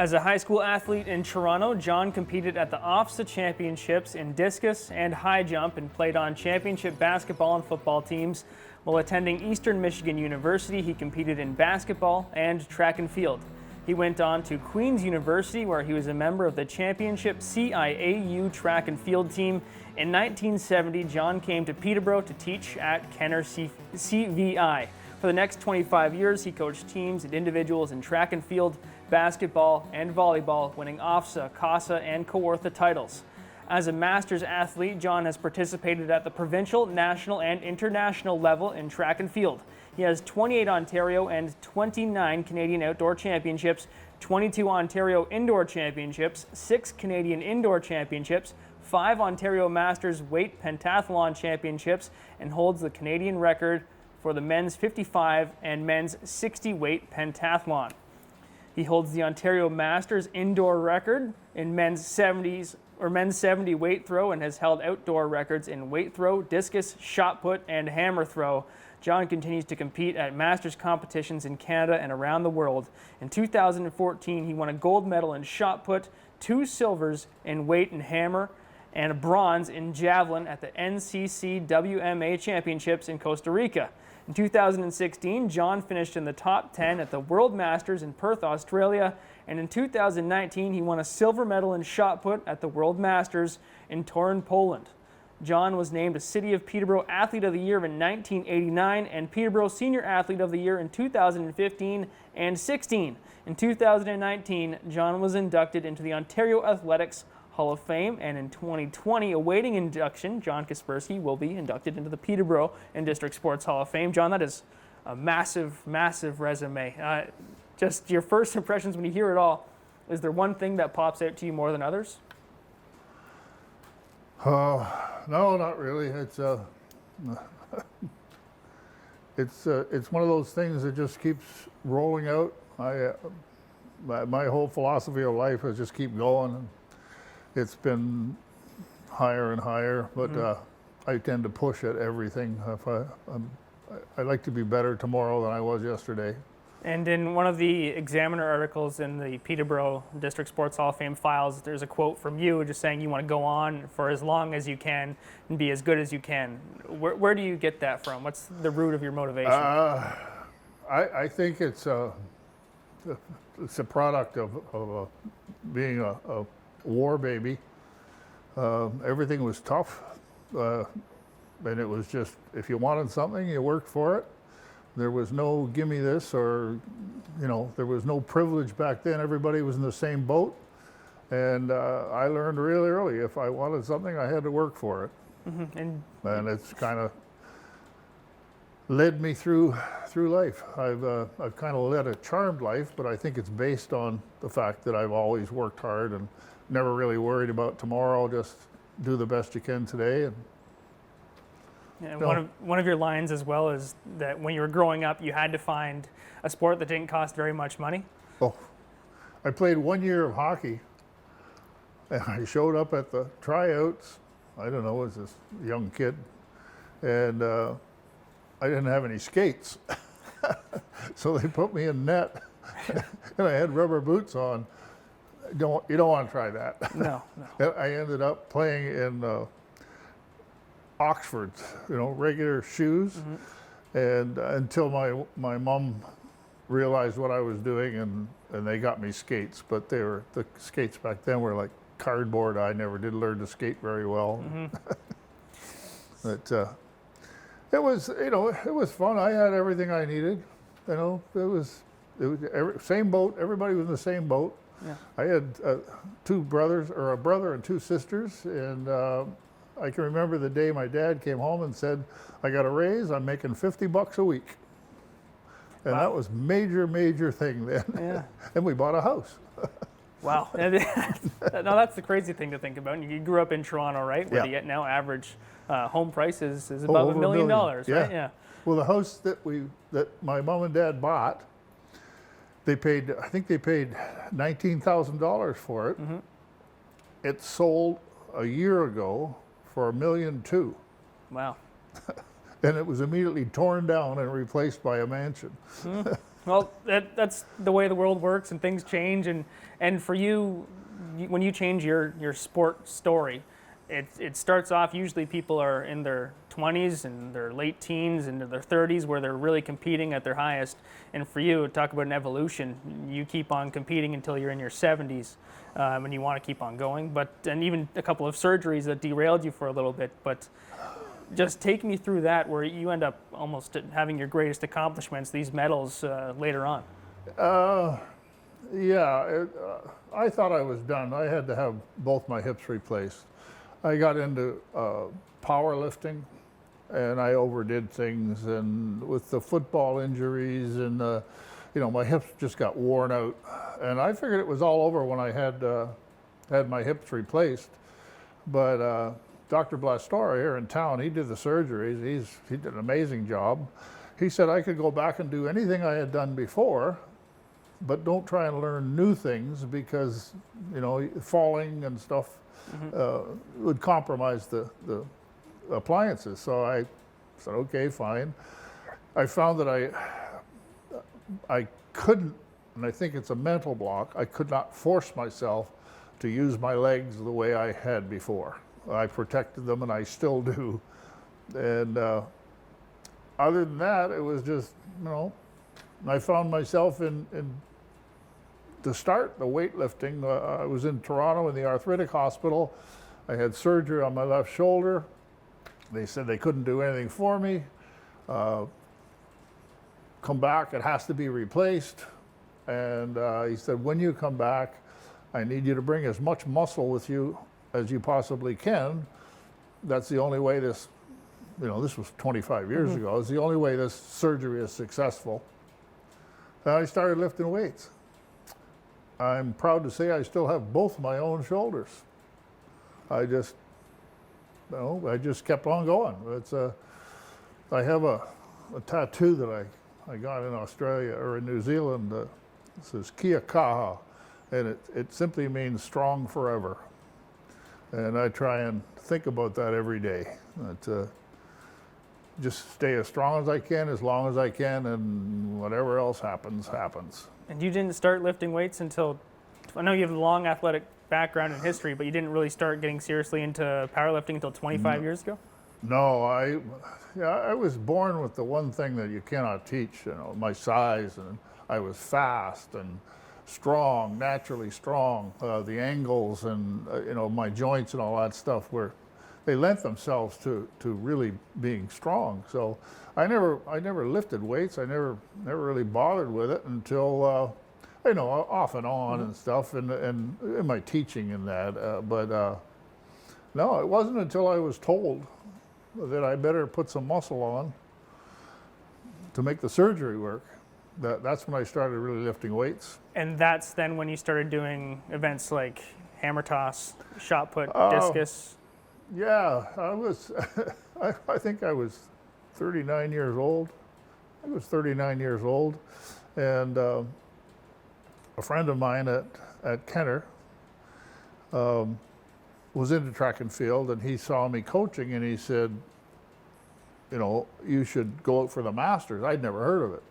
As a high school athlete in Toronto, John competed at the OFSA Championships in discus and high jump and played on championship basketball and football teams. While attending Eastern Michigan University, he competed in basketball and track and field. He went on to Queen's University, where he was a member of the championship CIAU track and field team. In 1970, John came to Peterborough to teach at Kenner CVI. For the next 25 years, he coached teams and individuals in track and field, basketball, and volleyball, winning OFSA, CASA, and Kawartha titles. As a Masters athlete, John has participated at the provincial, national, and international level in track and field. He has 28 Ontario and 29 Canadian Outdoor Championships, 22 Ontario Indoor Championships, 6 Canadian Indoor Championships, 5 Ontario Masters Weight Pentathlon Championships, and holds the Canadian record for the men's 55 and men's 60 weight pentathlon. He holds the Ontario Masters indoor record in men's 70 weight throw and has held outdoor records in weight throw, discus, shot put, and hammer throw. John continues to compete at Masters competitions in Canada and around the world. In 2014, he won a gold medal in shot put, 2 silvers in weight and hammer, and a bronze in javelin at the NCCWMA Championships in Costa Rica. In 2016, John finished in the top 10 at the World Masters in Perth, Australia, and in 2019, he won a silver medal in shot put at the World Masters in Torun, Poland. John was named a City of Peterborough Athlete of the Year in 1989 and Peterborough Senior Athlete of the Year in 2015 and 16. In 2019, John was inducted into the Ontario Athletics Hall of Fame, and in 2020, awaiting induction, John Kasperski will be inducted into the Peterborough and District Sports Hall of Fame. John, that is a massive, massive resume. Just your first impressions when you hear it all, is there one thing that pops out to you more than others? No, not really. It's one of those things that just keeps rolling out. My whole philosophy of life is just keep going. It's been higher and higher, but I tend to push at everything. I like to be better tomorrow than I was yesterday. And in one of the Examiner articles in the Peterborough District Sports Hall of Fame files, there's a quote from you just saying you want to go on for as long as you can and be as good as you can. Where do you get that from? What's the root of your motivation? I think it's a product of being a war baby. Everything was tough, and it was just, if you wanted something, you worked for it. There was no gimme this, or there was no privilege back then. Everybody was in the same boat, and I learned really early, if I wanted something, I had to work for it. And it's kind of led me through life. I've kind of led a charmed life, but I think it's based on the fact that I've always worked hard and never really worried about tomorrow. Just do the best you can today. And one of your lines as well is that when you were growing up, you had to find a sport that didn't cost very much money. Oh, I played 1 year of hockey, and I showed up at the tryouts. I don't know, as this young kid, and I didn't have any skates, so they put me in net, and I had rubber boots on. You don't want to try that. No. I ended up playing in Oxfords, regular shoes, and until my mom realized what I was doing, and they got me skates. But the skates back then were like cardboard. I never did learn to skate very well. But it was fun. I had everything I needed. It was same boat. Everybody was in the same boat. Yeah. I had 2 brothers, or a brother and 2 sisters, and I can remember the day my dad came home and said, "I got a raise. I'm making $50 a week," and that was major thing then. Yeah. And we bought a house. Wow. No, that's the crazy thing to think about. You grew up in Toronto, right? Where the now average home price is above $1 million, right? Yeah. Well, the house that my mom and dad bought, I think they paid $19,000 for it. It sold a year ago for $1.2 million. Wow. And it was immediately torn down and replaced by a mansion. Well, that's the way the world works, and things change. And for you, when you change your sport story, it starts off, usually people are in their 20s and their late teens into their 30s where they're really competing at their highest. And for you, talk about an evolution. You keep on competing until you're in your 70s, and you want to keep on going. And even a couple of surgeries that derailed you for a little bit. But just take me through that, where you end up almost having your greatest accomplishments, these medals later on. I thought I was done. I had to have both my hips replaced. I got into powerlifting, and I overdid things, and with the football injuries, and my hips just got worn out, and I figured it was all over when I had my hips replaced. But Dr. Blastora here in town, he did the surgeries. He did an amazing job. He said I could go back and do anything I had done before, but don't try and learn new things, because falling and stuff would compromise the appliances. So I said, okay, fine. I found that I couldn't, and I think it's a mental block, I could not force myself to use my legs the way I had before. I protected them, and I still do. And other than that, it was just, I found myself in to start the weightlifting. I was in Toronto in the arthritic hospital. I had surgery on my left shoulder. They said they couldn't do anything for me. Come back, it has to be replaced. And he said, when you come back, I need you to bring as much muscle with you as you possibly can. That's the only way this was 25 years ago, it's the only way this surgery is successful. And I started lifting weights. I'm proud to say I still have both my own shoulders. I just kept on going. I have a tattoo that I got in Australia or in New Zealand. It says Kia Kaha, and it simply means strong forever. And I try and think about that every day. Just stay as strong as I can, as long as I can, and whatever else happens, happens. And you didn't start lifting weights until, I know you have a long athletic background and history, but you didn't really start getting seriously into powerlifting until 25 years ago? No, I was born with the one thing that you cannot teach, my size, and I was fast and strong, naturally strong. The angles and my joints and all that stuff they lent themselves to really being strong. So I never lifted weights. I never really bothered with it until off and on and stuff, and in my teaching and that. No, it wasn't until I was told that I better put some muscle on to make the surgery work. That's when I started really lifting weights. And that's then when you started doing events like hammer toss, shot put, discus. Yeah, I was. I think I was 39 years old. I was 39 years old, and a friend of mine at Kenner was into track and field, and he saw me coaching, and he said, you should go out for the Masters. I'd never heard of it.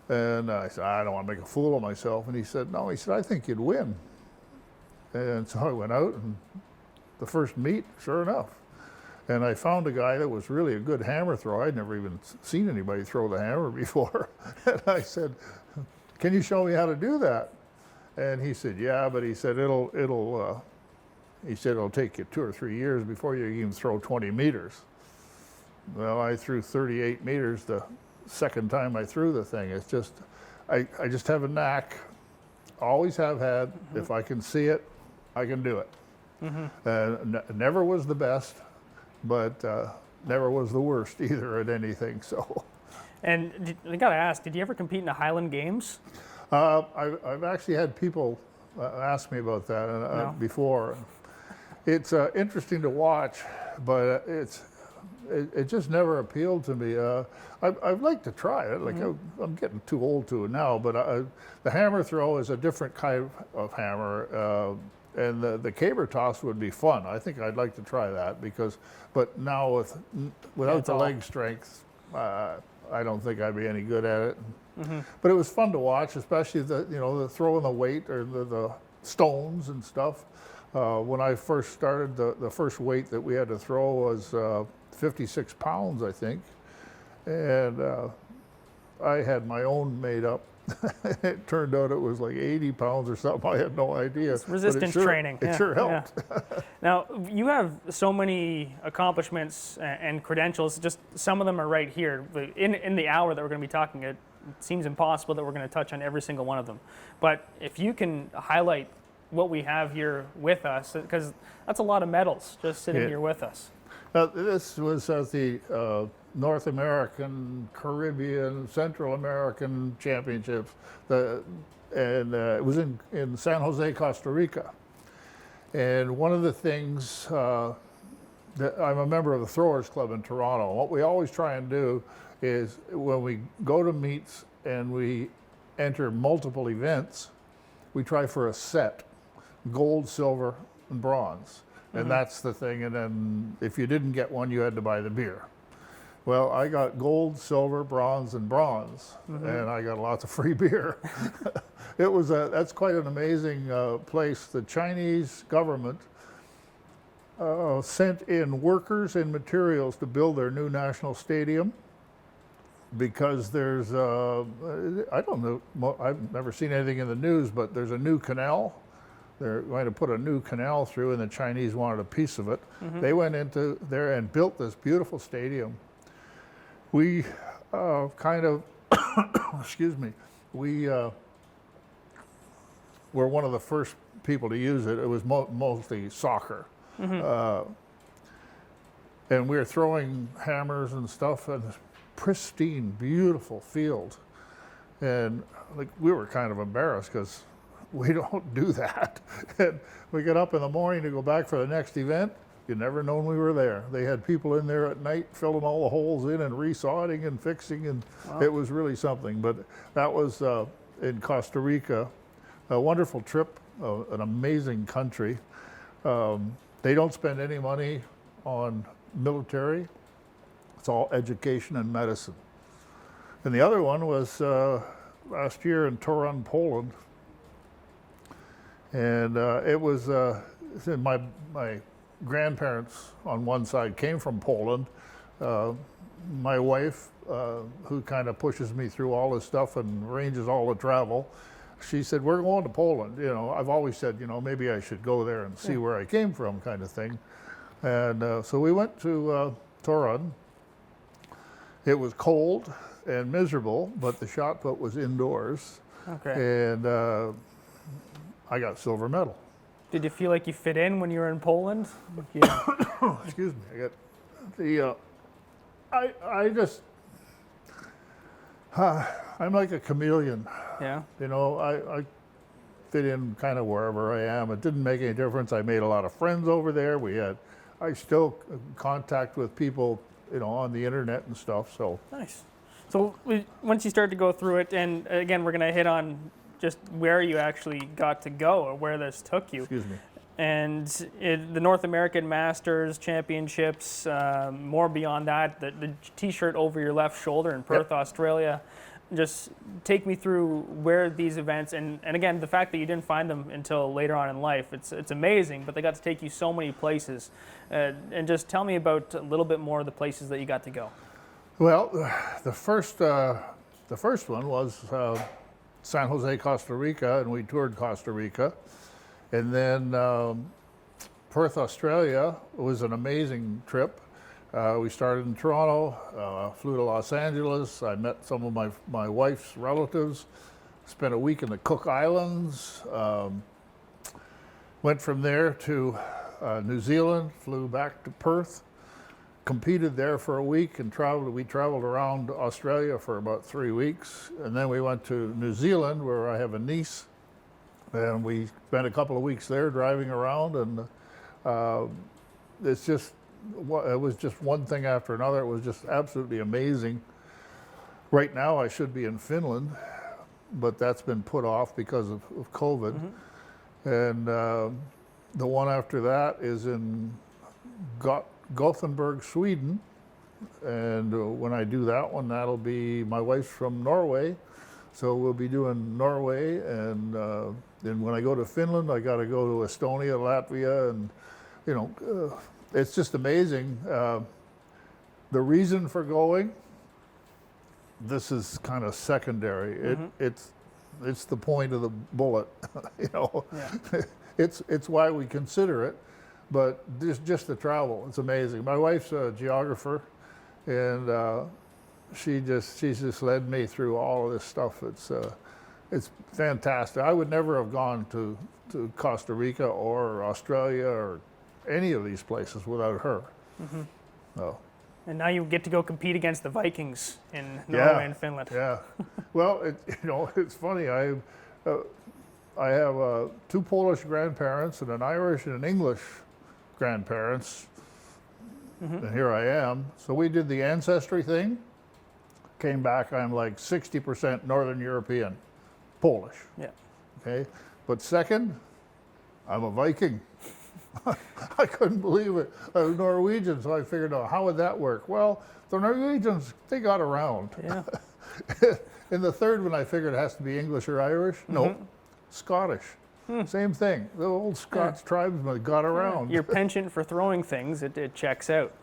And I said, I don't want to make a fool of myself. And he said, no, I think you'd win. And so I went out, and the first meet, sure enough. And I found a guy that was really a good hammer thrower. I'd never even seen anybody throw the hammer before. And I said, can you show me how to do that? And he said, yeah, but he said, it'll take you 2 or 3 years before you even throw 20 meters. Well, I threw 38 meters the second time I threw the thing. It's just, I just have a knack, always have had. If I can see it, I can do it. Never was the best, but never was the worst either at anything. So. And I gotta ask, did you ever compete in the Highland Games? I've actually had people ask me about that before. It's interesting to watch, but it just never appealed to me. I'd like to try it. Like I'm getting too old to it now, but the hammer throw is a different kind of hammer, and the caber toss would be fun. I think I'd like to try that but now without the leg strength, I don't think I'd be any good at it. But it was fun to watch, especially the throwing the weight or the stones and stuff. When I first started, the first weight that we had to throw was 56 pounds, I think. And I had my own made up. It turned out it was like 80 pounds or something. I had no idea. It's resistance training. It sure helped. Yeah. Now, you have so many accomplishments and credentials. Just some of them are right here. In the hour that we're going to be talking, it seems impossible that we're going to touch on every single one of them. But if you can highlight what we have here with us, because that's a lot of medals just sitting here with us. This was at the North American, Caribbean, Central American Championships, and it was in San Jose, Costa Rica. And one of the things, that I'm a member of the Throwers Club in Toronto. What we always try and do is when we go to meets and we enter multiple events, we try for a set, gold, silver, and bronze. And that's the thing. And then if you didn't get one, you had to buy the beer. Well, I got gold, silver, bronze, and bronze, and I got lots of free beer. That's quite an amazing place. The Chinese government sent in workers and materials to build their new national stadium because there's, I don't know, I've never seen anything in the news, but there's a new canal. They're going to put a new canal through, and the Chinese wanted a piece of it. They went into there and built this beautiful stadium. We kind of, excuse me, we were one of the first people to use it. It was mostly soccer. And we were throwing hammers and stuff in this pristine, beautiful field. And like we were kind of embarrassed because we don't do that. And we get up in the morning to go back for the next event. You never known we were there. They had people in there at night filling all the holes in and resodding and fixing, and it was really something. But that was in Costa Rica, a wonderful trip, an amazing country. They don't spend any money on military. It's all education and medicine. And the other one was last year in Torun, Poland. And it was my grandparents on one side came from Poland. My wife, who kind of pushes me through all this stuff and arranges all the travel, she said, "We're going to Poland." You know, I've always said, maybe I should go there and see where I came from, kind of thing. And so we went to Torun. It was cold and miserable, but the shot put was indoors. Okay. And I got silver medal. Did you feel like you fit in when you were in Poland? Yeah. Excuse me. I got the. I just. I'm like a chameleon. Yeah. I fit in kind of wherever I am. It didn't make any difference. I made a lot of friends over there. I still contact with people, on the internet and stuff. So nice. So once you start to go through it, and again, we're going to hit on just where you actually got to go or where this took you. Excuse me. And the North American Masters Championships, more beyond that, the T-shirt over your left shoulder in Perth, Australia. Just take me through where these events, and again, the fact that you didn't find them until later on in life, it's amazing, but they got to take you so many places. And just tell me about a little bit more of the places that you got to go. Well, the first one was San Jose, Costa Rica, and we toured Costa Rica. And then Perth, Australia was an amazing trip. We started in Toronto, flew to Los Angeles. I met some of my wife's relatives, spent a week in the Cook Islands, went from there to New Zealand, flew back to Perth, competed there for a week and we traveled around Australia for about 3 weeks. And then we went to New Zealand where I have a niece, and we spent a couple of weeks there driving around, and it was just one thing after another. It was just absolutely amazing. Right now I should be in Finland, but that's been put off because of COVID. And the one after that is in Gothenburg, Sweden, And when I do that one, that'll be, my wife's from Norway, so we'll be doing Norway. And then when I go to Finland, I got to go to Estonia, Latvia, and it's just amazing. The reason for going, this is kind of secondary. It's the point of the bullet, Yeah. It's why we consider it, but just the travel, it's amazing. My wife's a geographer, and she's just led me through all of this stuff. It's fantastic. I would never have gone to Costa Rica or Australia or any of these places without her. So. And now you get to go compete against the Vikings in Norway and Finland. Yeah. Well, it's funny. I have 2 Polish grandparents and an Irish and an English grandparents, and here I am. So we did the ancestry thing. Came back, I'm like 60% Northern European, Polish. Yeah. Okay. But second, I'm a Viking. I couldn't believe it. I was Norwegian, so I figured out how would that work. Well, the Norwegians, they got around. Yeah. In the third one, I figured it has to be English or Irish. No, Scottish. Same thing. The old Scots tribesmen got around. Your penchant for throwing things, it checks out.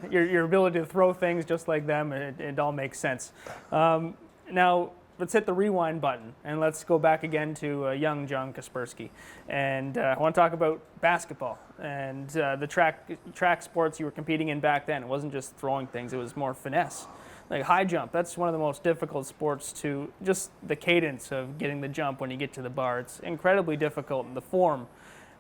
Your ability to throw things just like them, it all makes sense. Now, let's hit the rewind button and let's go back again to young John Kasperski. And I want to talk about basketball and the track sports you were competing in back then. It wasn't just throwing things, it was more finesse. Like high jump, that's one of the most difficult sports to, just the cadence of getting the jump when you get to the bar. It's incredibly difficult in the form.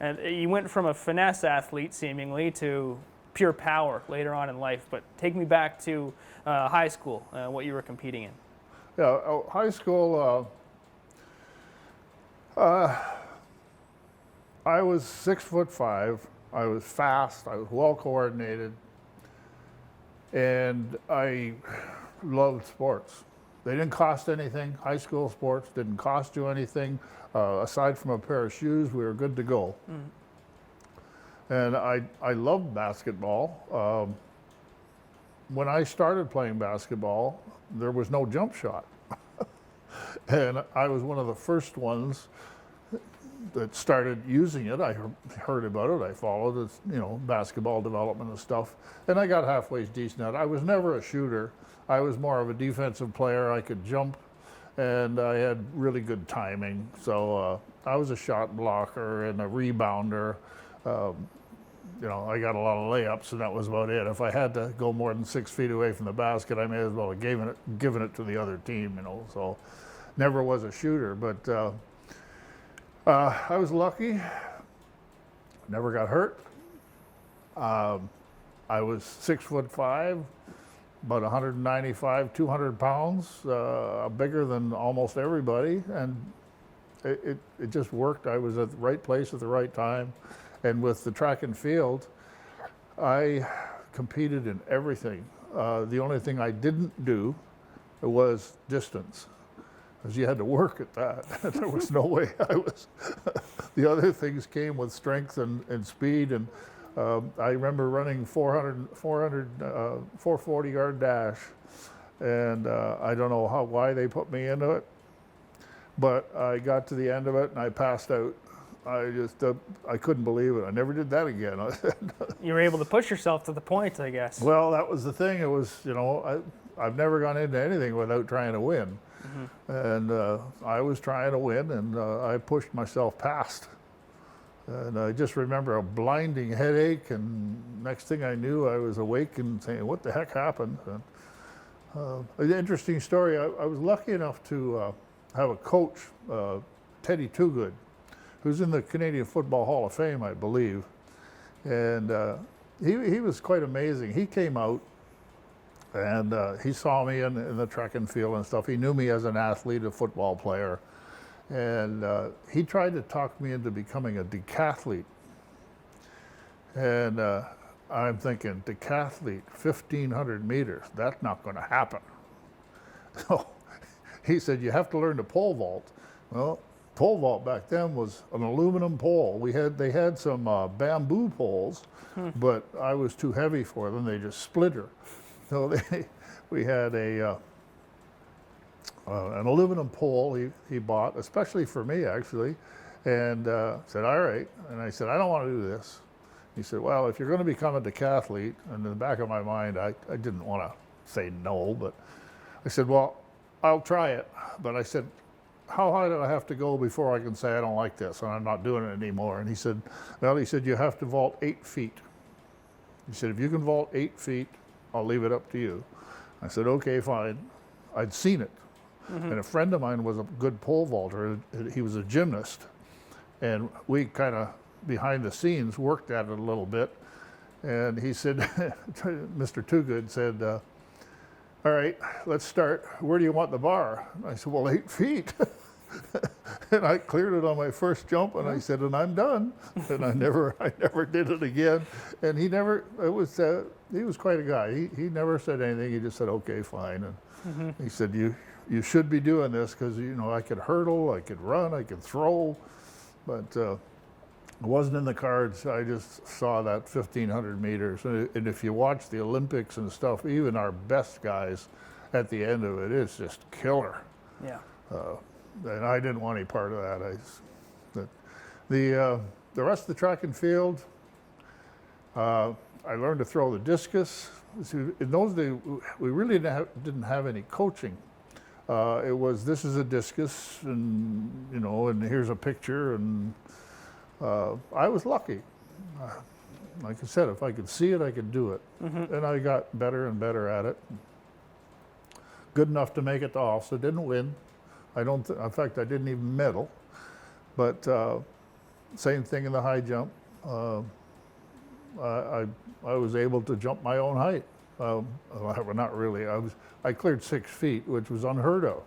And you went from a finesse athlete seemingly to pure power later on in life. But take me back to high school, what you were competing in. Yeah, high school, I was 6'5". I was fast. I was well coordinated, and I loved sports. They didn't cost anything. High school sports didn't cost you anything. Aside from a pair of shoes, we were good to go. And I loved basketball. When I started playing basketball, there was no jump shot. And I was one of the first ones that started using it. I heard about it. I followed it, basketball development and stuff. And I got halfway decent at it. I was never a shooter. I was more of a defensive player. I could jump, and I had really good timing. So I was a shot blocker and a rebounder. I got a lot of layups, and that was about it. If I had to go more than 6 feet away from the basket, I may as well have given it to the other team, So never was a shooter, but I was lucky. Never got hurt. I was 6'5", about 195, 200 pounds, bigger than almost everybody, and it just worked. I was at the right place at the right time. And with the track and field, I competed in everything. The only thing I didn't do was distance, because you had to work at that. There was no way I was. The other things came with strength and speed. And I remember running 440-yard dash, and I don't know why they put me into it, but I got to the end of it and I passed out. I couldn't believe it. I never did that again. You were able to push yourself to the point, I guess. Well, that was the thing. It was, I've never gone into anything without trying to win. And I was trying to win, and I pushed myself past. And I just remember a blinding headache, and next thing I knew, I was awake and saying, what the heck happened? And, an interesting story, I was lucky enough to have a coach, Teddy Toogood, who's in the Canadian Football Hall of Fame, I believe. And he was quite amazing. He came out, and he saw me in the track and field and stuff. He knew me as an athlete, a football player. And he tried to talk me into becoming a decathlete. And I'm thinking, decathlete, 1,500 meters, that's not going to happen. So he said, you have to learn to pole vault. Well, pole vault back then was an aluminum pole. They had some bamboo poles, but I was too heavy for them. They just split her. So we had an aluminum pole he bought, especially for me actually, and said, all right. And I said, I don't want to do this. He said, well, if you're going to become a decathlete, and in the back of my mind, I didn't want to say no, but I said, well, I'll try it. But I said, how high do I have to go before I can say I don't like this and I'm not doing it anymore? And he said, well, you have to vault 8 feet. He said, if you can vault 8 feet, I'll leave it up to you. I said, okay, fine. I'd seen it. And a friend of mine was a good pole vaulter. He was a gymnast. And we kind of, behind the scenes, worked at it a little bit. And he said, Mr. Toogood said, all right, let's start. Where do you want the bar? I said, well, 8 feet. And I cleared it on my first jump, and I said, and I'm done. And I never did it again. And he was quite a guy. He never said anything. He just said, okay, fine. And he said, you should be doing this because, I could hurdle, I could run, I could throw, but it wasn't in the cards. I just saw that 1,500 meters. And if you watch the Olympics and stuff, even our best guys at the end of it, it's just killer. Yeah. And I didn't want any part of that. The rest of the track and field, I learned to throw the discus. In those days, we really didn't have any coaching. It was, this is a discus, and and here's a picture, and I was lucky. Like I said, if I could see it, I could do it, and I got better and better at it. Good enough to make it to OFSA. Didn't win. In fact, I didn't even medal. But same thing in the high jump. I was able to jump my own height. Well, not really. I cleared 6 feet, which was unheard of.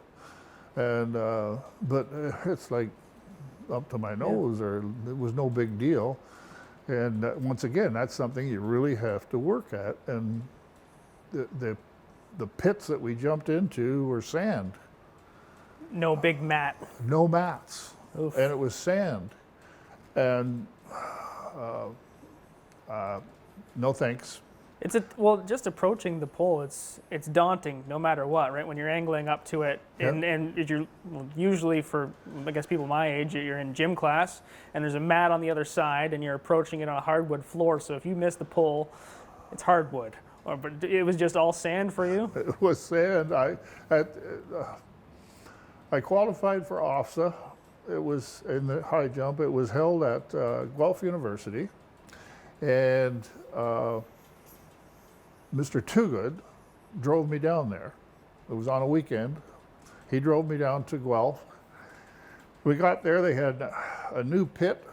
And but it's like up to my nose, or it was no big deal. And once again, that's something you really have to work at. And the pits that we jumped into were sand. No big mat. No mats. Oof. And it was sand. And no thanks. Just approaching the pole, it's daunting no matter what, right? When you're angling up to it, and you're usually, for I guess people my age, you're in gym class, and there's a mat on the other side, and you're approaching it on a hardwood floor. So if you miss the pole, it's hardwood. But it was just all sand for you? It was sand. I qualified for OFSA. It was in the high jump. It was held at Guelph University, and Mr. Toogood drove me down there. It was on a weekend. He drove me down to Guelph. We got there, they had a new pit,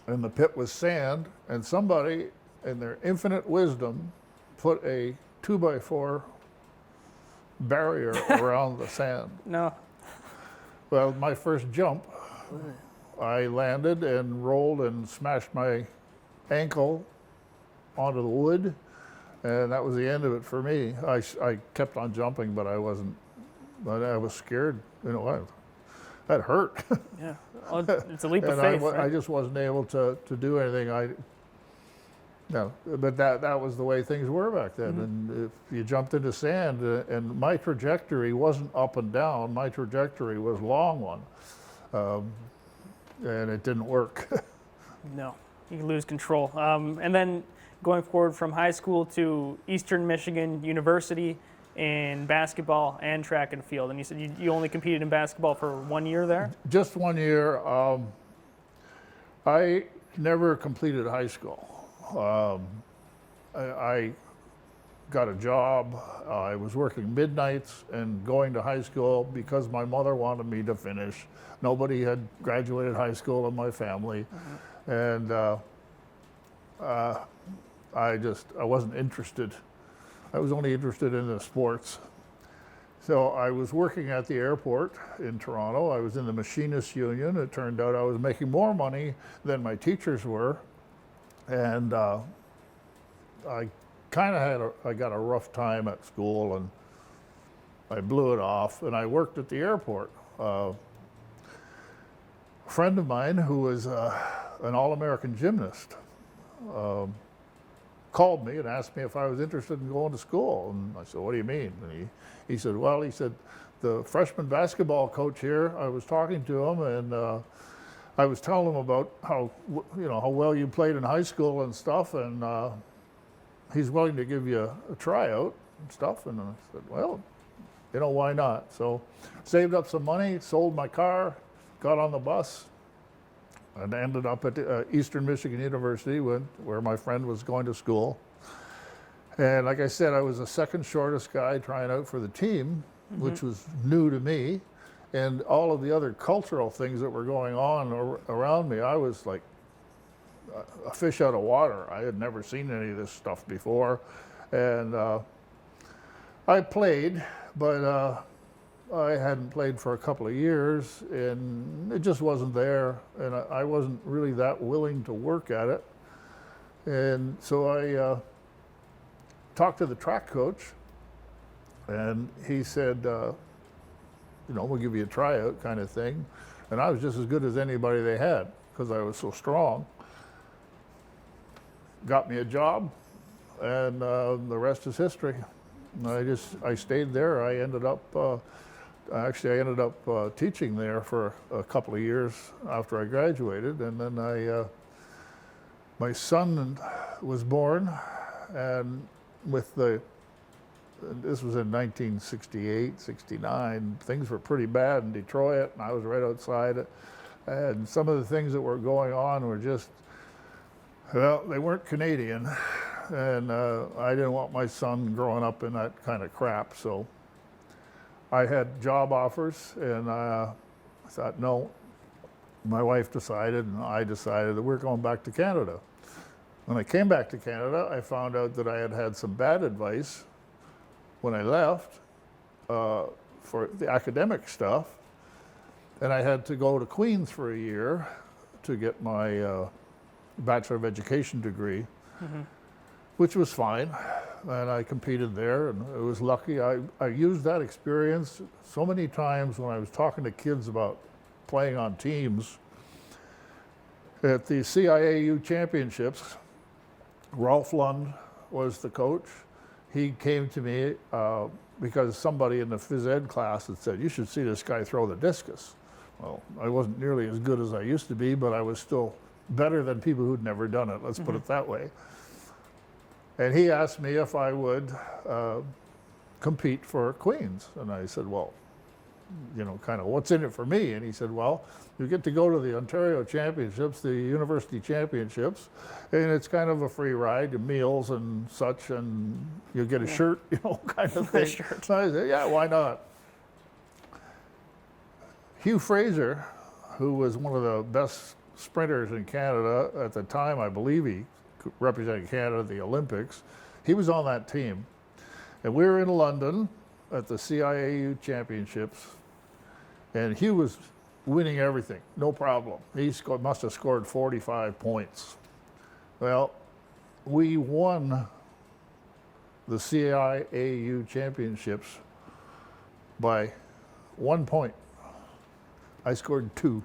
and the pit was sand, and somebody, in their infinite wisdom, put a 2x4 barrier around the sand. No. Well, my first jump, I landed and rolled and smashed my ankle onto the wood, and that was the end of it for me. I kept on jumping, but I was scared. That hurt. Yeah, well, it's a leap of faith. Right? I just wasn't able to do anything. But that was the way things were back then. And if you jumped into sand, and my trajectory wasn't up and down, my trajectory was long one, and it didn't work. No, you lose control. And then going forward from high school to Eastern Michigan University in basketball and track and field. And you said you only competed in basketball for 1 year there? Just 1 year. I never completed high school. I got a job. I was working midnights and going to high school because my mother wanted me to finish. Nobody had graduated high school in my family. And I wasn't interested. I was only interested in the sports. So I was working at the airport in Toronto. I was in the machinists union. It turned out I was making more money than my teachers were. And I got a rough time at school, and I blew it off, and I worked at the airport. A friend of mine who was an All-American gymnast called me and asked me if I was interested in going to school. And I said, what do you mean? And he said, well, he said, the freshman basketball coach here, I was talking to him, and I was telling him about how well you played in high school and stuff, and he's willing to give you a tryout and stuff. And I said, well, why not? So saved up some money, sold my car, got on the bus, and ended up at Eastern Michigan University where my friend was going to school. And like I said, I was the second shortest guy trying out for the team, which was new to me. And all of the other cultural things that were going on around me, I was like a fish out of water. I had never seen any of this stuff before. And I played, but I hadn't played for a couple of years, and it just wasn't there. And I wasn't really that willing to work at it. And so I talked to the track coach, and he said, we'll give you a tryout kind of thing. And I was just as good as anybody they had because I was so strong. Got me a job, and the rest is history. I stayed there. I ended up teaching there for a couple of years after I graduated, and then my son was born, and this was in 1968, 69. Things were pretty bad in Detroit, and I was right outside it. And some of the things that were going on were just, well, they weren't Canadian. And I didn't want my son growing up in that kind of crap. So I had job offers, and I thought, no. My wife decided, and I decided that we're going back to Canada. When I came back to Canada, I found out that I had had some bad advice when I left for the academic stuff, and I had to go to Queen's for a year to get my Bachelor of Education degree, which was fine, and I competed there, and it was lucky. I used that experience so many times when I was talking to kids about playing on teams. At the CIAU championships, Rolf Lund was the coach. He came to me because somebody in the phys ed class had said, you should see this guy throw the discus. Well, I wasn't nearly as good as I used to be, but I was still better than people who'd never done it, let's put it that way. And he asked me if I would compete for Queen's. And I said, well, kind of what's in it for me? And he said, well, you get to go to the Ontario Championships, the University Championships, and it's kind of a free ride, meals and such, and you get a shirt, kind of thing. So I said, yeah, why not? Hugh Frazier, who was one of the best sprinters in Canada at the time, I believe he represented Canada at the Olympics, he was on that team. And we were in London at the CIAU Championships, and Hugh was winning everything, no problem. He must have scored 45 points. Well, we won the CIAU Championships by 1 point. I scored 2.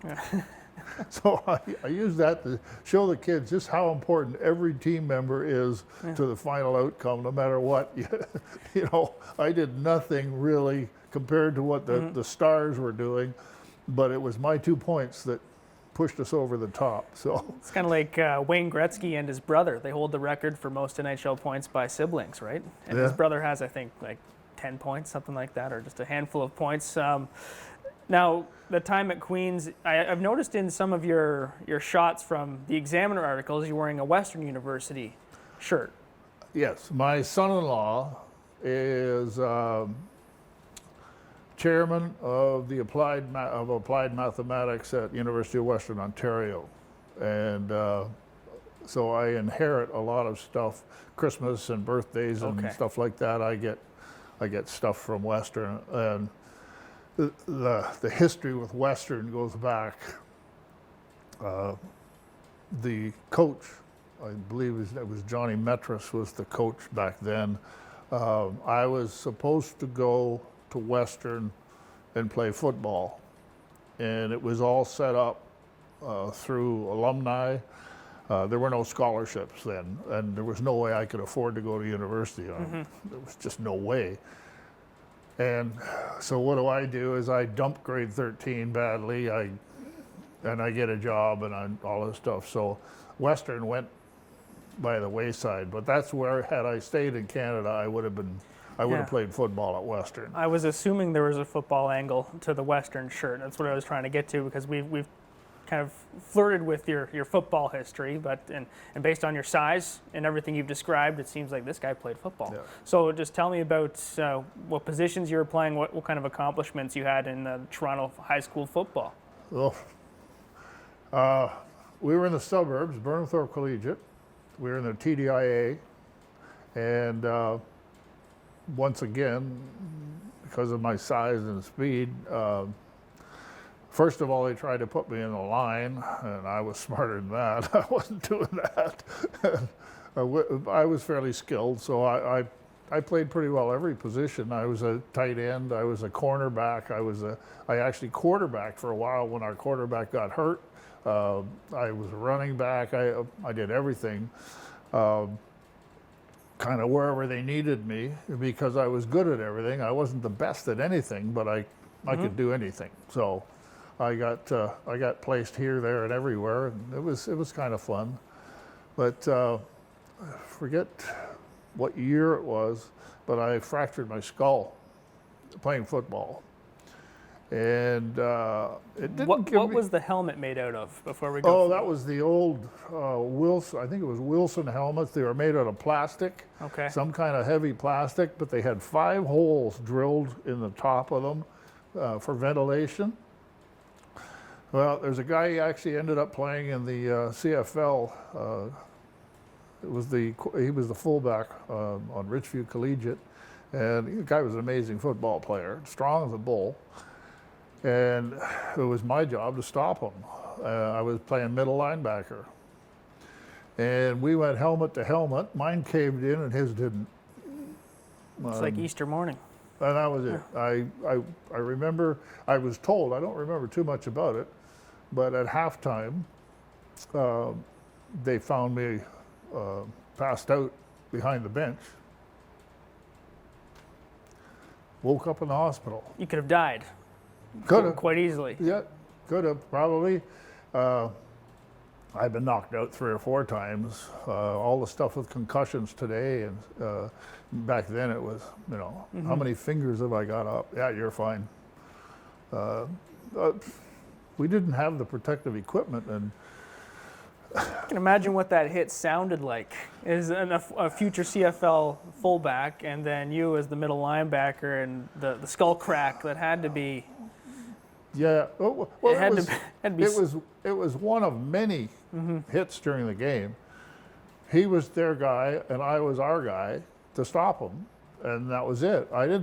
So I use that to show the kids just how important every team member is to the final outcome, no matter what. I did nothing really compared to what the stars were doing, but it was my 2 points that pushed us over the top. So it's kind of like Wayne Gretzky and his brother. They hold the record for most NHL points by siblings, right? And his brother has, I think, like 10 points, something like that, or just a handful of points. Now, the time at Queen's, I've noticed in some of your shots from the Examiner articles, you're wearing a Western University shirt. Yes, my son-in-law is chairman of the applied mathematics at University of Western Ontario, and so I inherit a lot of stuff, Christmas and birthdays and stuff like that. I get stuff from Western, and the history with Western goes back. The coach, I believe it was Johnny Metris, was the coach back then. I was supposed to go to Western and play football, and it was all set up through alumni. There were no scholarships then, and there was no way I could afford to go to university. There was just no way. And so what do? Is I dump grade 13 badly, and I get a job and all this stuff. So Western went by the wayside, but that's where, had I stayed in Canada, I would have played football at Western. I was assuming there was a football angle to the Western shirt. That's what I was trying to get to, because we've kind of flirted with your football history, but and based on your size and everything you've described, it seems like this guy played football. Yeah. So just tell me about what positions you were playing, what kind of accomplishments you had in Toronto high school football. Well, we were in the suburbs, Burnhamthorpe Collegiate. We were in the TDIA, and once again, because of my size and speed, first of all, they tried to put me in the line, and I was smarter than that. I wasn't doing that. I was fairly skilled, so I played pretty well every position. I was a tight end. I was a cornerback. I actually quarterbacked for a while when our quarterback got hurt. I was a running back. I did everything, kind of wherever they needed me, because I was good at everything. I wasn't the best at anything, but I could do anything. So I got placed here, there, and everywhere, and it was kind of fun. But I forget what year it was, but I fractured my skull playing football. And it didn't What was the helmet made out of before we go? Oh, that was the old Wilson. I think it was Wilson helmets. They were made out of plastic. Okay. Some kind of heavy plastic, but they had 5 holes drilled in the top of them for ventilation. Well, there's a guy who actually ended up playing in the CFL. He was the fullback on Richview Collegiate, and the guy was an amazing football player, strong as a bull. And it was my job to stop him. I was playing middle linebacker. And we went helmet to helmet. Mine caved in and his didn't. It's like Easter morning. And that was it. I remember, I was told, I don't remember too much about it, but at halftime, they found me passed out behind the bench. Woke up in the hospital. You could have died. Could have. Quite easily. Yeah, could have, probably. I've been knocked out 3 or 4 times. All the stuff with concussions today, and back then it was, how many fingers have I got up? Yeah, you're fine. We didn't have the protective equipment, and I can imagine what that hit sounded like. As a future CFL fullback, and then you as the middle linebacker, and the skull crack that had to be. Yeah, well, it was one of many hits during the game. He was their guy, and I was our guy to stop him, and that was it. It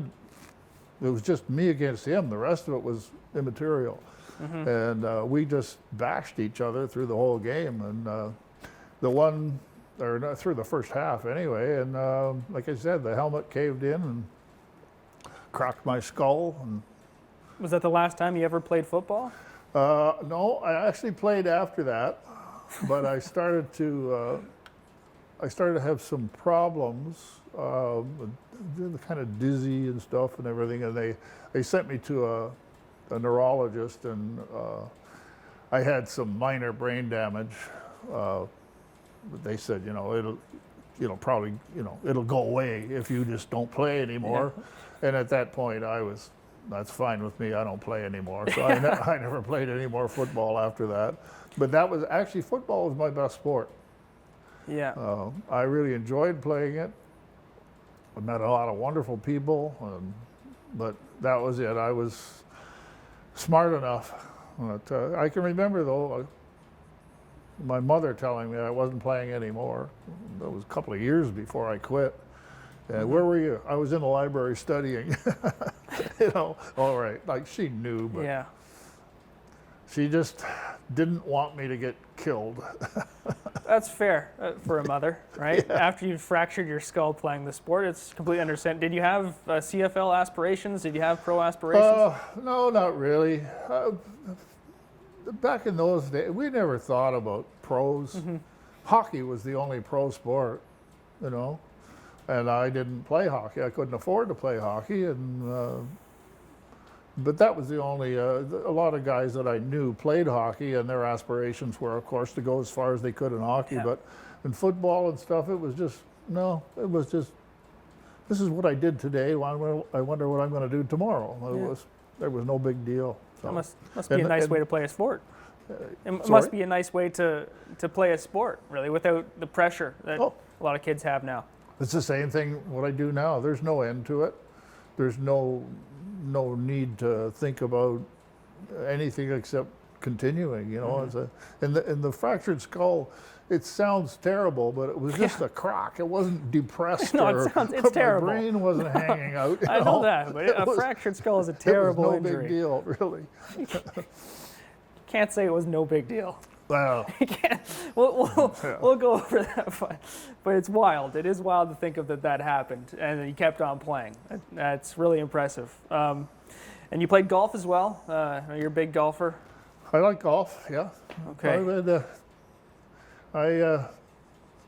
was just me against him. The rest of it was immaterial, and we just bashed each other through the whole game, and through the first half anyway. And like I said, the helmet caved in and cracked my skull. And was that the last time you ever played football? No, I actually played after that, but I started to have some problems, kind of dizzy and stuff and everything, and they sent me to a neurologist, and I had some minor brain damage. But they said, it'll probably, it'll go away if you just don't play anymore. Yeah. And at that point, that's fine with me. I don't play anymore. So I never played any more football after that. But football was my best sport. Yeah. I really enjoyed playing it. I met a lot of wonderful people, but that was it. I was smart enough. But, I can remember, though, my mother telling me I wasn't playing anymore. That was a couple of years before I quit. Where were you? I was in the library studying. All right. Like, she knew, but yeah. She just didn't want me to get killed. That's fair for a mother, right? Yeah. After you've fractured your skull playing the sport, it's completely understandable. Did you have CFL aspirations? Did you have pro aspirations? No, not really. Back in those days, we never thought about pros. hockey was the only pro sport, you know, and I didn't play hockey. I couldn't afford to play hockey, and but that was the only. A lot of guys that I knew played hockey, and their aspirations were, of course, to go as far as they could in hockey. Yeah. But in football and stuff, it was just no. It was just, this is what I did today. I wonder what I'm going to do tomorrow. There was no big deal. So. That must be a nice way to play a sport. It Sorry? must be a nice way to play a sport, really, without the pressure that a lot of kids have now. It's the same thing what I do now. There's no end to it. There's no need to think about anything except continuing. You know, in the fractured skull, it sounds terrible, but it was just a crack. It wasn't depressed. No, it's terrible. My brain wasn't hanging out. I know that, but a fractured skull is a terrible injury. injury. Big deal, really. Can't say it was no big deal. Well, we'll go over that, but it's wild. It is wild to think of that happened, and he kept on playing. That's really impressive. And you played golf as well. You're a big golfer. I like golf. Yeah. Okay.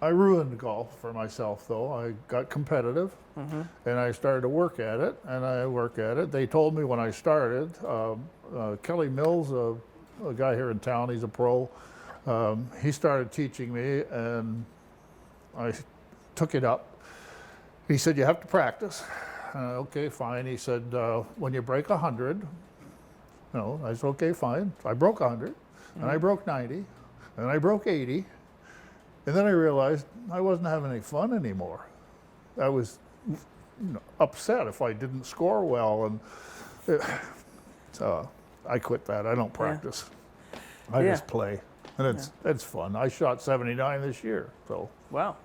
I ruined golf for myself, though. I got competitive, and I started to work at it, and I work at it. They told me when I started, Kelly Mills, a guy here in town, he's a pro, he started teaching me, and I took it up. He said, you have to practice. Okay, fine. He said, when you break 100, I said, okay, fine. I broke 100, and I broke 90, and I broke 80. And then I realized I wasn't having any fun anymore. I was upset if I didn't score well, and so I quit that. I don't practice. I just play, and it's fun. I shot 79 this year, so wow.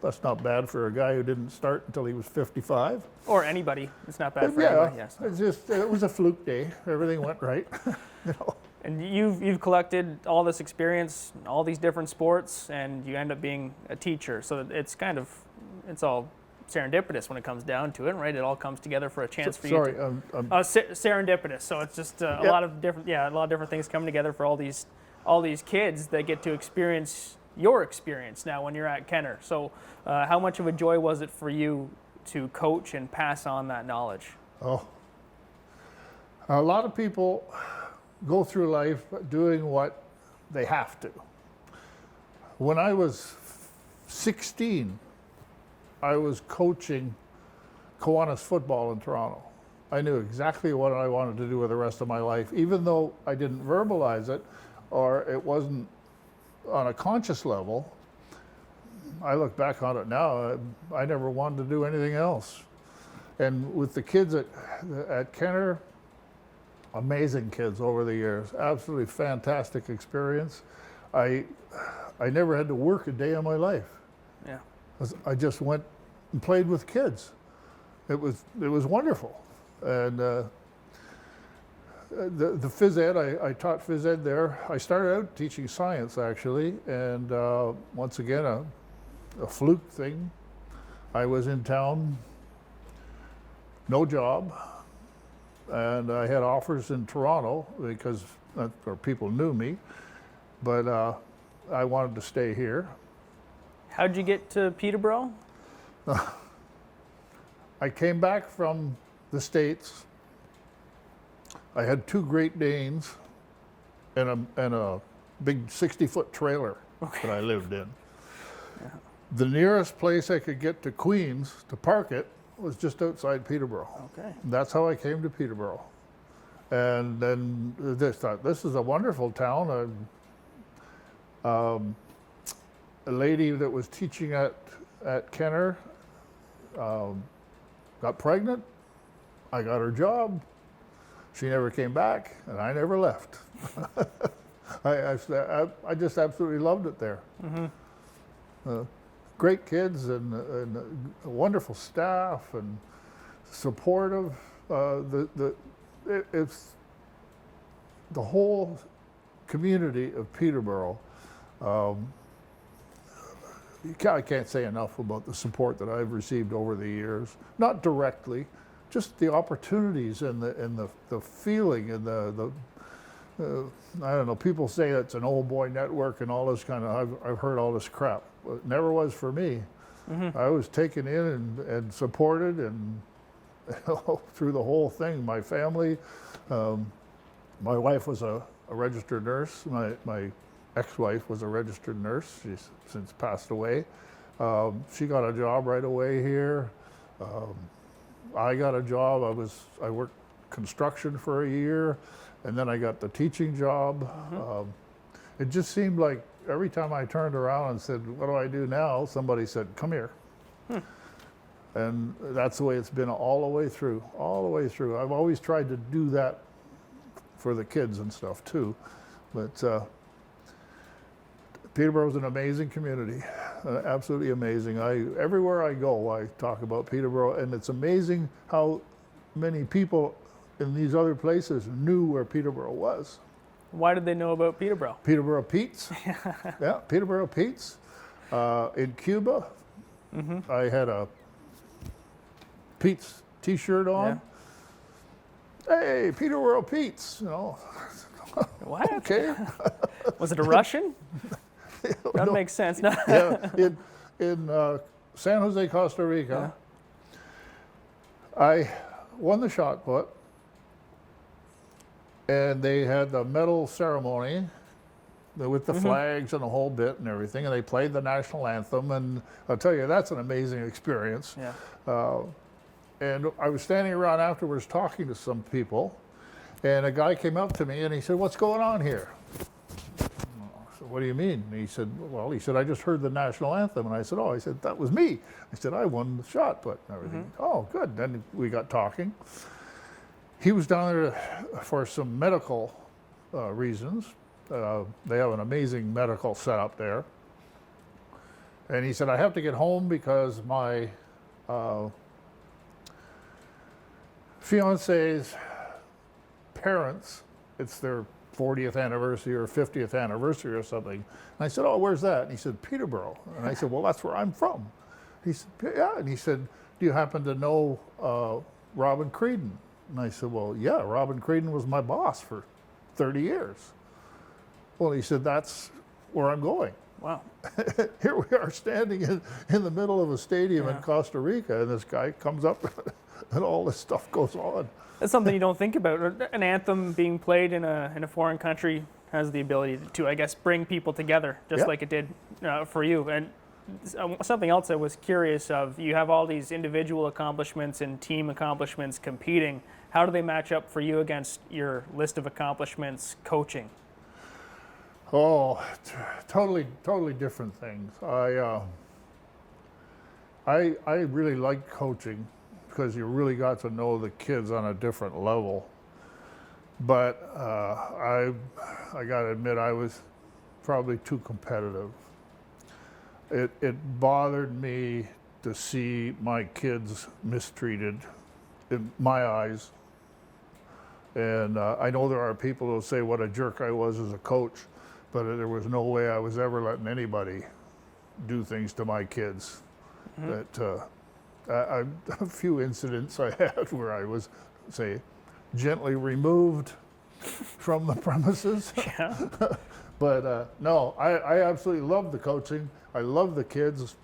That's not bad for a guy who didn't start until he was 55. Or anybody. It's not bad for anybody. Yes. It was a fluke day. Everything went right. And you've collected all this experience, all these different sports, and you end up being a teacher. So it's all serendipitous when it comes down to it, right? It all comes together for a chance for you. Sorry, serendipitous. So it's just a lot of different things coming together for all these kids that get to experience your experience now when you're at Kenner. So how much of a joy was it for you to coach and pass on that knowledge? Oh, a lot of people go through life doing what they have to. When I was 16, I was coaching Kiwanis football in Toronto. I knew exactly what I wanted to do with the rest of my life, even though I didn't verbalize it or it wasn't on a conscious level. I look back on it now, I never wanted to do anything else. And with the kids at Kenner, amazing kids over the years, absolutely fantastic experience. I never had to work a day in my life. Yeah. I just went and played with kids. It was wonderful. And the phys ed, I taught phys ed there. I started out teaching science, actually, and once again, a fluke thing. I was in town, no job, and I had offers in Toronto because people knew me, but I wanted to stay here. How'd you get to Peterborough? I came back from the States. I had 2 Great Danes and a big 60-foot trailer that I lived in. Yeah. The nearest place I could get to Queens to park it was just outside Peterborough. Okay. That's how I came to Peterborough. And then I thought, this is a wonderful town. A lady that was teaching at Kenner got pregnant. I got her job. She never came back, and I never left. I just absolutely loved it there. Mm-hmm. Great kids and a wonderful staff and supportive. It's the whole community of Peterborough. I can't say enough about the support that I've received over the years. Not directly, just the opportunities and the feeling and I don't know, people say it's an old boy network and all this kind of, I've heard all this crap. But it never was for me. I was taken in and supported and through the whole thing. My family, my wife was a registered nurse. My ex-wife was a registered nurse. She's since passed away. She got a job right away here. I got a job. I worked construction for a year, and then I got the teaching job. It just seemed like every time I turned around and said, "What do I do now?" somebody said, "Come here." And that's the way it's been all the way through, all the way through. I've always tried to do that for the kids and stuff too. But Peterborough's an amazing community, absolutely amazing. Everywhere I go, I talk about Peterborough, and it's amazing how many people in these other places knew where Peterborough was. Why did they know about Peterborough? Peterborough Pete's. Yeah, Peterborough Pete's. In Cuba, I had a Pete's t-shirt on. Yeah. Hey, Peterborough Pete's, you know. What? Okay. Was it a Russian? That makes sense. No. Yeah, in San Jose, Costa Rica, I won the shot put, and they had the medal ceremony with the flags and the whole bit and everything, and they played the national anthem, and I'll tell you, that's an amazing experience. Yeah. And I was standing around afterwards talking to some people, and a guy came up to me and he said, "What's going on here?" I said, "What do you mean?" And he said, "Well," he said, "I just heard the national anthem." And I said, "Oh," I said, "that was me." I said, "I won the shot put and everything." "Oh, good." Then we got talking. He was down there for some medical reasons. They have an amazing medical setup there. And he said, "I have to get home because my fiance's parents, it's their 40th anniversary or 50th anniversary or something." And I said, "Oh, where's that?" And he said, "Peterborough." And I said, "Well, that's where I'm from." He said, "Yeah." And he said, "Do you happen to know Robin Creedon?" And I said, "Well, yeah, Robin Creedon was my boss for 30 years. Well, he said, "That's where I'm going." Wow. Here we are standing in the middle of a stadium in Costa Rica, and this guy comes up and all this stuff goes on. That's something you don't think about. An anthem being played in a foreign country has the ability to, I guess, bring people together, just like it did for you. And something else I was curious of, you have all these individual accomplishments and team accomplishments competing. How do they match up for you against your list of accomplishments coaching? Oh, totally different things. I really like coaching because you really got to know the kids on a different level. But I got to admit, I was probably too competitive. It bothered me to see my kids mistreated in my eyes. And I know there are people who say what a jerk I was as a coach, but there was no way I was ever letting anybody do things to my kids. That a few incidents I had where I was, say, gently removed from the premises. Yeah. But no, I absolutely love the coaching. I love the kids.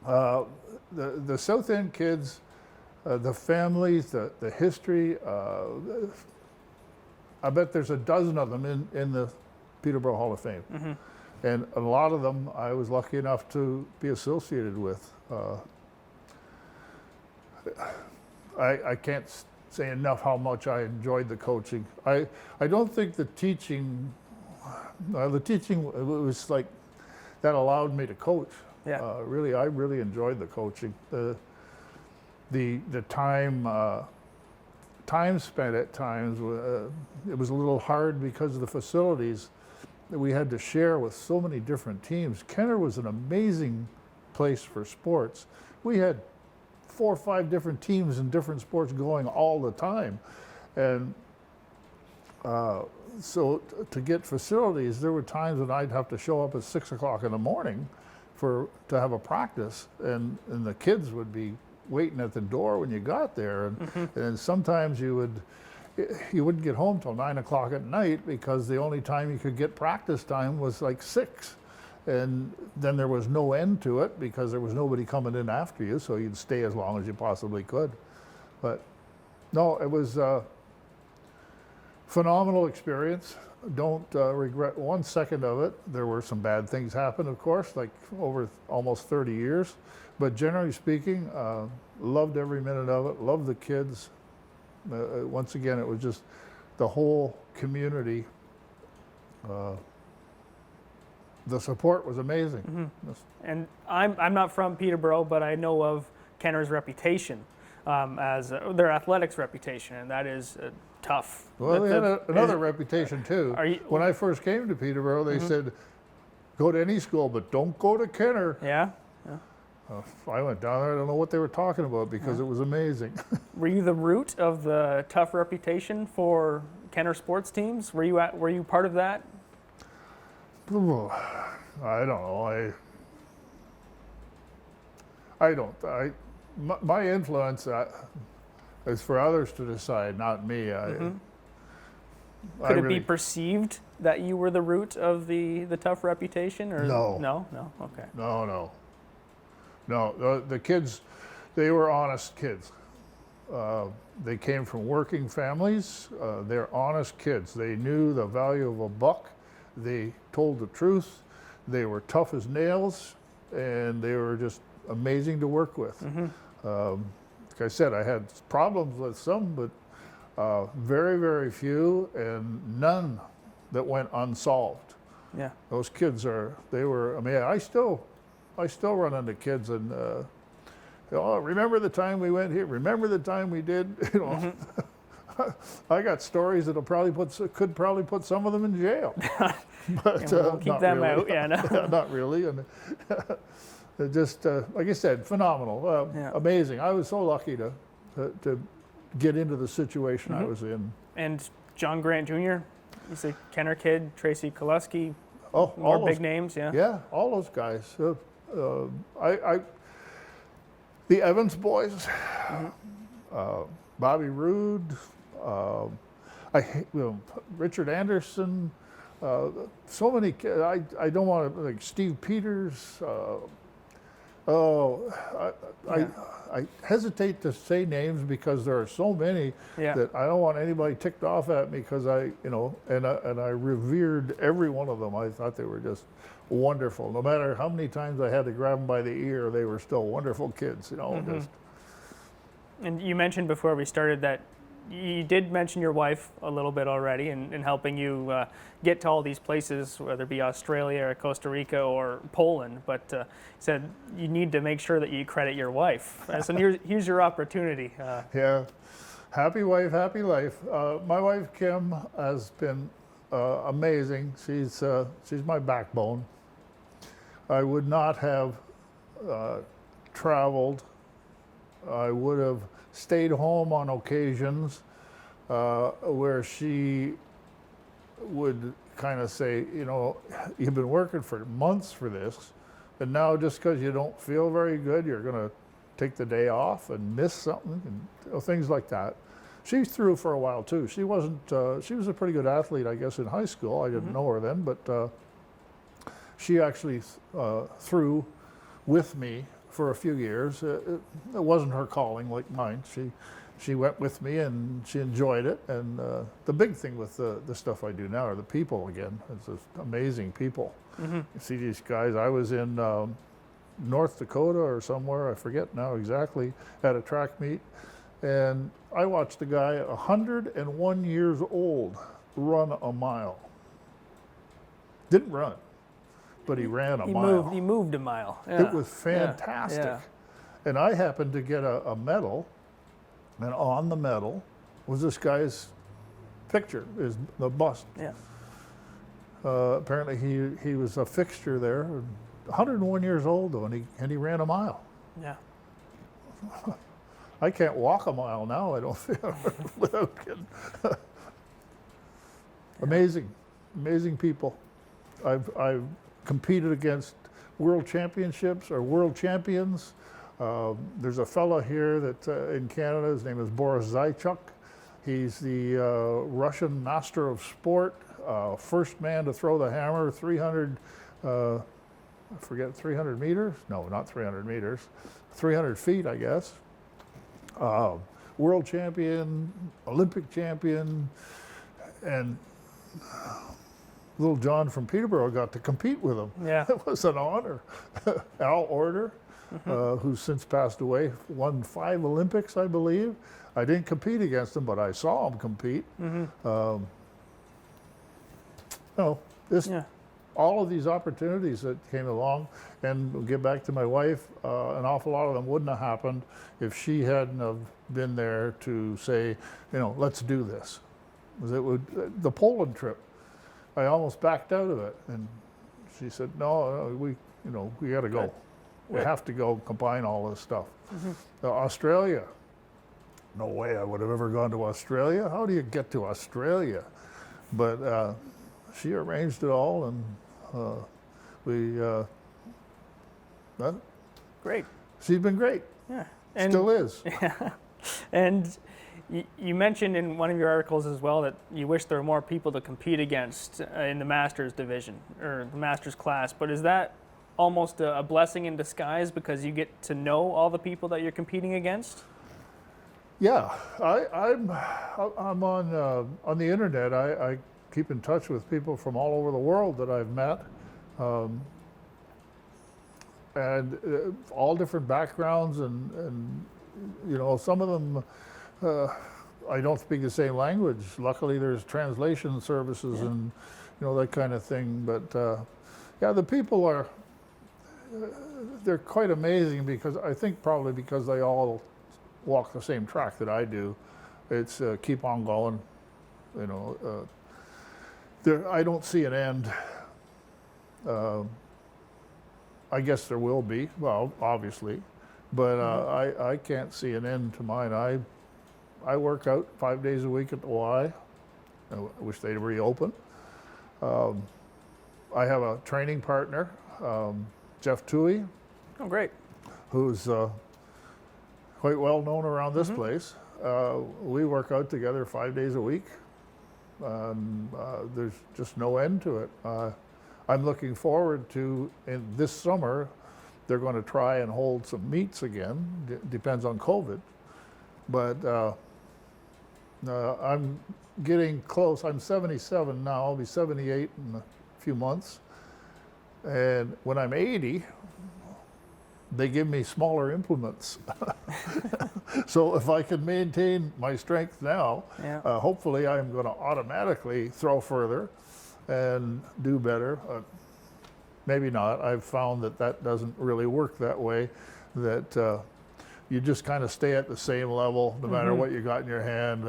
The South End kids, the families, the history. I bet there's a dozen of them in the Peterborough Hall of Fame. And a lot of them I was lucky enough to be associated with. I can't say enough how much I enjoyed the coaching. I don't think the teaching it was like that allowed me to coach. Yeah. Really, I really enjoyed the coaching. The time spent at times, it was a little hard because of the facilities that we had to share with so many different teams. Kenner was an amazing place for sports. We had 4 or 5 different teams in different sports going all the time. And so to get facilities, there were times when I'd have to show up at 6 o'clock in the morning to have a practice, and the kids would be waiting at the door when you got there. And sometimes you you wouldn't get home till 9 o'clock at night because the only time you could get practice time was like 6. And then there was no end to it because there was nobody coming in after you, so you'd stay as long as you possibly could. But no, it was a phenomenal experience. Don't regret 1 second of it. There were some bad things happen, of course, like over almost 30 years. But generally speaking, loved every minute of it, loved the kids. Once again, it was just the whole community. The support was amazing. And I'm not from Peterborough, but I know of Kenner's reputation as their athletics reputation, and that is tough. Well, they had another reputation too. When I first came to Peterborough, they said, go to any school, but don't go to Kenner. Yeah? I went down there, I don't know what they were talking about because it was amazing. Were you the root of the tough reputation for Kenner sports teams? Were you part of that? I don't know. My influence is for others to decide, not me. Could it be perceived that you were the root of the tough reputation? Or No. Okay. No. The kids, they were honest kids. They came from working families. They're honest kids. They knew the value of a buck. They told the truth. They were tough as nails, and they were just amazing to work with. Like I said, I had problems with some, but very, very few, and none that went unsolved. Yeah. Those kids I still run into kids and, remember the time we went here? Remember the time we did? I got stories that'll could probably put some of them in jail. But we'll keep them really. out. Yeah, no. Not really. And just like I said, phenomenal, amazing. I was so lucky to get into the situation I was in. And John Grant Jr., he's a Kenner kid. Tracy Kasperski. Oh, more all big those, names. Yeah. Yeah, all those guys. The Evans boys, Bobby Roode, Richard Anderson, so many. I don't want to, like Steve Peters. I hesitate to say names because there are so many that I don't want anybody ticked off at me because and I revered every one of them. I thought they were just wonderful. No matter how many times I had to grab them by the ear, they were still wonderful kids. Just. And you mentioned before we started that you did mention your wife a little bit already in helping you get to all these places, whether it be Australia or Costa Rica or Poland, but said you need to make sure that you credit your wife. So here's your opportunity. Yeah, happy wife, happy life. My wife, Kim, has been amazing. She's my backbone. I would not have traveled. I would have stayed home on occasions where she would kind of say, you've been working for months for this, and now just because you don't feel very good, you're going to take the day off and miss something, and things like that. She threw for a while too. She wasn't. She was a pretty good athlete, I guess, in high school. I didn't know her then, but she actually threw with me for a few years. It wasn't her calling like mine. She went with me and she enjoyed it. And the big thing with the stuff I do now are the people again. It's just amazing people. You see these guys. I was in North Dakota or somewhere, I forget now exactly, at a track meet. And I watched a guy 101 years old run a mile. Didn't run, but he ran a mile. He moved a mile. Yeah. It was fantastic. Yeah. And I happened to get a medal, and on the medal was this guy's picture, the bust. Yeah. Apparently he was a fixture there. 101 years old though, and he ran a mile. Yeah. I can't walk a mile now, I don't feel, without kidding. Amazing people. I've competed against world championships or world champions. There's a fella here that in Canada, his name is Boris Zaitchuk, He's the Russian master of sport, first man to throw the hammer 300, I forget, 300 meters? No, not 300 meters, 300 feet, I guess. World champion, Olympic champion, and little John from Peterborough got to compete with him. Yeah. It was an honor. Al Order, who's since passed away, won 5 Olympics, I believe. I didn't compete against him, but I saw him compete. All of these opportunities that came along, and we'll get back to my wife, an awful lot of them wouldn't have happened if she hadn't have been there to say, let's do this. The Poland trip, I almost backed out of it, and she said, no, we got to go. We have to go combine all this stuff. Australia, no way I would have ever gone to Australia. How do you get to Australia? But she arranged it all, and Great. She's been great. Yeah. Still is. Yeah. And you mentioned in one of your articles as well that you wish there were more people to compete against in the Masters division or the Masters class. But is that almost a blessing in disguise because you get to know all the people that you're competing against? Yeah, I'm on the internet. I keep in touch with people from all over the world that I've met, and all different backgrounds, and some of them I don't speak the same language. Luckily, there's translation services and that kind of thing. But the people are they're quite amazing because I think probably because they all walk the same track that I do. It's keep on going. I don't see an end. I guess there will be, well, obviously, but I can't see an end to mine. I work out 5 days a week at the Y. I wish they'd reopen. I have a training partner, Jeff Toohey. Oh, great. Who's quite well known around this place. We work out together 5 days a week. There's just no end to it. I'm looking forward to, in this summer, they're going to try and hold some meets again. Depends on COVID. But I'm getting close. I'm 77 now. I'll be 78 in a few months. And when I'm 80, they give me smaller implements. So if I can maintain my strength now, hopefully I'm going to automatically throw further and do better. Maybe not. I've found that doesn't really work that way, that you just kind of stay at the same level no matter what you got in your hand,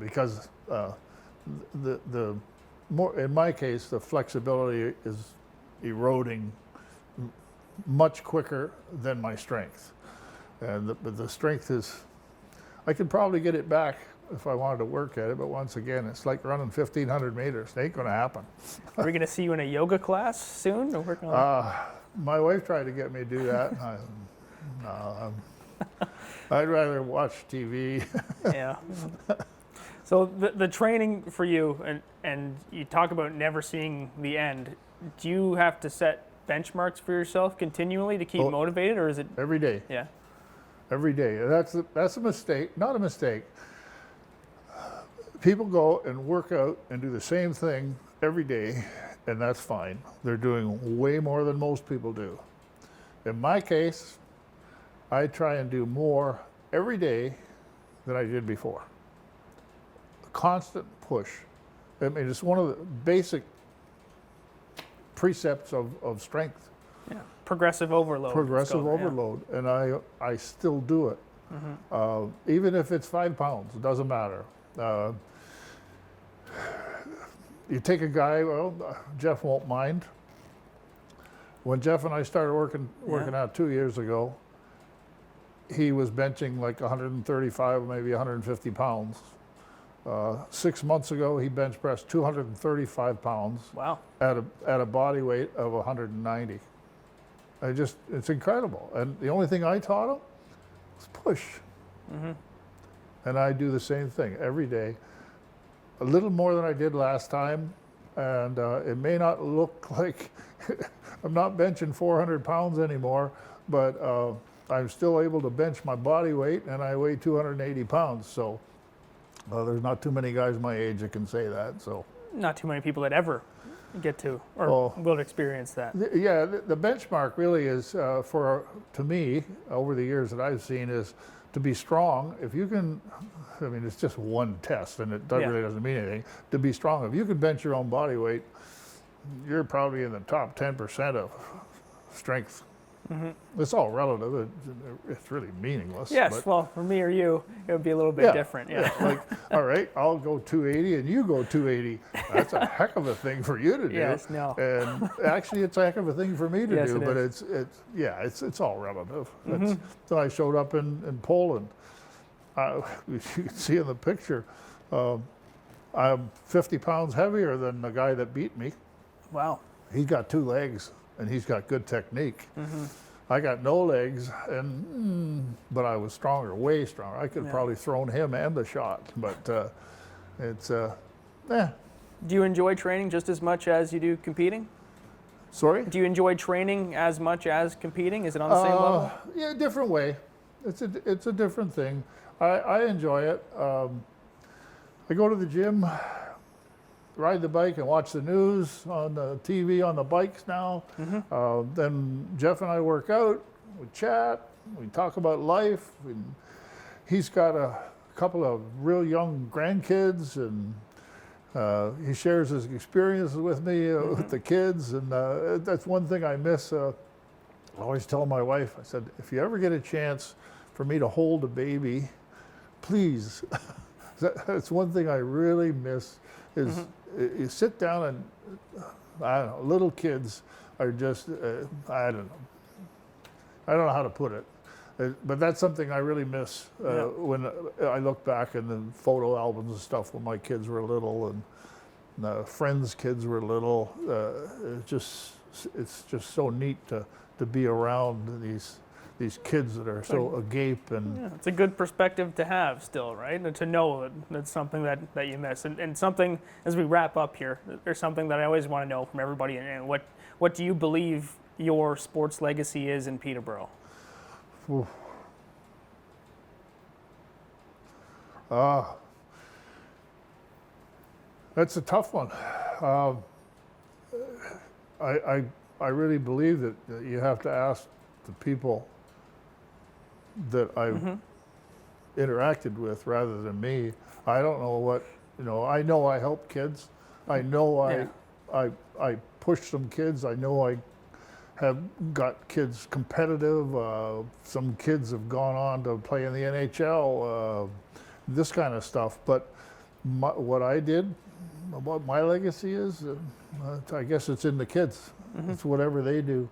because the more, in my case, the flexibility is eroding much quicker than my strength. And the strength is, I could probably get it back if I wanted to work at it, but once again, it's like running 1,500 meters. It ain't going to happen. Are we going to see you in a yoga class soon? To work on my wife tried to get me to do that. I'd rather watch TV. Yeah. So the training for you, and you talk about never seeing the end, do you have to set benchmarks for yourself continually to keep motivated, or is it every day? Yeah. Every day. That's a mistake. Not a mistake. People go and work out and do the same thing every day, and that's fine. They're doing way more than most people do. In my case, I try and do more every day than I did before. A constant push. I mean, it's one of the basic precepts of strength. Yeah. Progressive overload. Progressive overload, and I still do it. Even if it's 5 pounds, it doesn't matter. You take a guy, Jeff won't mind. When Jeff and I started working out 2 years ago, he was benching like 135, maybe 150 pounds. 6 months ago, he bench pressed 235 pounds. Wow. At a body weight of 190. It's incredible. And the only thing I taught him was push. And I do the same thing every day, a little more than I did last time. And it may not look like I'm not benching 400 pounds anymore, but I'm still able to bench my body weight, and I weigh 280 pounds. So there's not too many guys my age that can say that. So not too many people that ever get to or will experience that. The benchmark really is to me, over the years that I've seen, is to be strong. If you can, I mean, it's just one test, and it really doesn't mean anything. To be strong, if you can bench your own body weight, you're probably in the top 10% of strength. It's all relative. It's really meaningless. Yes, well, for me or you, it would be a little bit different. Yeah. Like, all right, I'll go 280 and you go 280. That's a heck of a thing for you to do. Yes, no. And actually, it's a heck of a thing for me to Yes, do. it But is. it's all relative. So I showed up in Poland. You can see in the picture, I'm 50 pounds heavier than the guy that beat me. Wow. He's got 2 legs, and he's got good technique. I got no legs, but I was stronger, way stronger. I could have probably thrown him and the shot, but it's. Do you enjoy training just as much as you do competing? Sorry? Do you enjoy training as much as competing? Is it on the same level? Yeah, different way. It's a different thing. I enjoy it. I go to the gym, ride the bike, and watch the news on the TV on the bikes now. Then Jeff and I work out, we chat, we talk about life. He's got a couple of real young grandkids, and he shares his experiences with me with the kids, and that's one thing I miss. I always tell my wife, I said, if you ever get a chance for me to hold a baby, please. That's one thing I really miss is you sit down and, I don't know, little kids are just, I don't know how to put it. But that's something I really miss when I look back in the photo albums and stuff when my kids were little and friends' kids were little. It's just so neat to be around these kids that are so agape. And it's a good perspective to have still, right? And to know that that's something that you miss. And something, as we wrap up here, there's something that I always want to know from everybody. And what do you believe your sports legacy is in Peterborough? That's a tough one. I really believe that you have to ask the people that I've interacted with rather than me. I don't know what, I know I help kids. I know I push some kids. I know I have got kids competitive. Some kids have gone on to play in the NHL, this kind of stuff. But what I did, what my legacy is, I guess it's in the kids. It's whatever they do.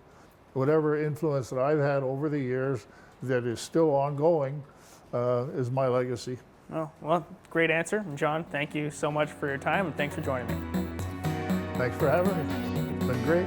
Whatever influence that I've had over the years that is still ongoing is my legacy. Oh, well, great answer. And John, thank you so much for your time, and thanks for joining me. Thanks for having me. It's been great.